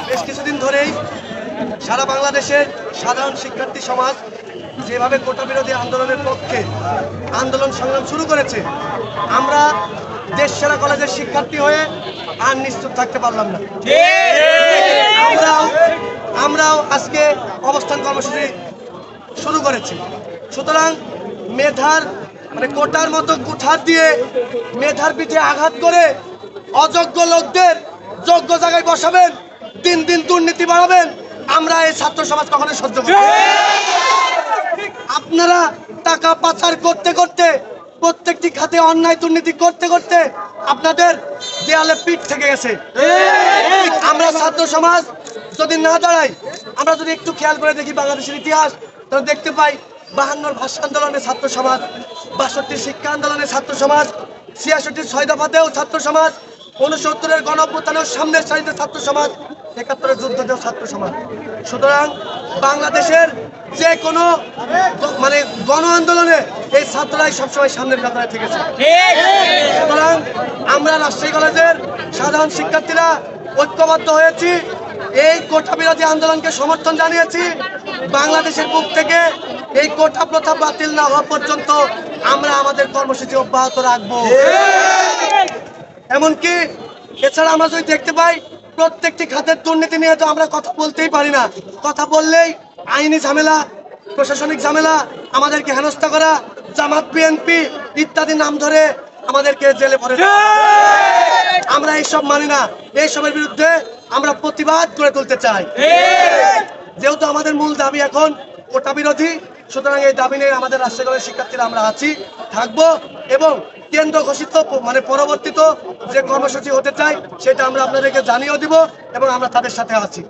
বেশ কিছুদিন ধরেই সারা বাংলাদেশের সাধারণ শিক্ষার্থী সমাজ যেভাবে কোটা বিরোধী আন্দোলনের পক্ষে আন্দোলন সংগ্রাম শুরু করেছে, আমরা দেশসেরা কলেজের শিক্ষার্থী হয়ে আর নিশ্চুপ থাকতে পারলাম না। আমরাও আজকে অবস্থান কর্মসূচি শুরু করেছি। সুতরাং মেধার কোটার মতো কুঠার দিয়ে মেধার পিঠে আঘাত করে অযোগ্য লোকদের যোগ্য জায়গায় বসাবেন, দিন দিন দুর্নীতি বাড়াবেন, আমরা এই ছাত্র সমাজ কখনো সহ্য করব না। আপনারা টাকা পাচার করতে করতে, প্রত্যেকটি খাতে অন্যায় দুর্নীতি করতে করতে আপনাদের দেয়ালে পিঠ থেকে গেছে। আমরা ছাত্র সমাজ যদি না দাঁড়াই, আমরা যদি একটু খেয়াল করে দেখি বাংলাদেশের ইতিহাস, তাহলে দেখতে পাই 52 ভাষা আন্দোলনে ছাত্র সমাজ, 62 শিক্ষা আন্দোলনে ছাত্র সমাজ, 66 6 দফাতেও ছাত্র সমাজ, 69 গণঅভ্যুত্থানের সামনের সারিতে ছাত্র সমাজ, 71 যুদ্ধতেও ছাত্র সমাজ। সুতরাং বাংলাদেশের যে কোনো গণ আন্দোলনে এই ছাত্ররাই সবসময় সামনের কাতারে থেকেছে। সুতরাং আমরা রাজশাহী কলেজের সাধারণ শিক্ষার্থীরা ঐক্যবদ্ধ হয়েছি, এই কোটা বিরোধী আন্দোলনকে সমর্থন জানিয়েছি। বাংলাদেশের বুক থেকে এই কোটা প্রথা বাতিল না হওয়া পর্যন্ত আমরা আমাদের কর্মসূচি অব্যাহত রাখবো। এমনকি এছাড়া আমরা যদি দেখতে পাই, প্রত্যেকটি খাতের দুর্নীতি নিয়ে তো আমরা কথা বলতেই পারি না। কথা বললেই আইনি ঝামেলা, প্রশাসনিক ঝামেলা, আমাদেরকে হেনস্থা করা, জামাত বিএনপি ইত্যাদি নাম ধরে আমাদেরকে জেলে ভরে। আমরা এইসব মানি না, এইসবের বিরুদ্ধে আমরা প্রতিবাদ করে তুলতে চাই। যেহেতু আমাদের মূল দাবি এখন কোটা বিরোধী, সুতরাং এই দাবি নিয়ে আমাদের রাজশাহী কলেজের শিক্ষার্থীরা আমরা আছি, থাকবো, এবং কেন্দ্র ঘোষিত পরবর্তীত যে কর্মসূচি হতে চাই সেটা আমরা আপনাদেরকে জানিয়েও দিব, এবং আমরা তাদের সাথে আছি।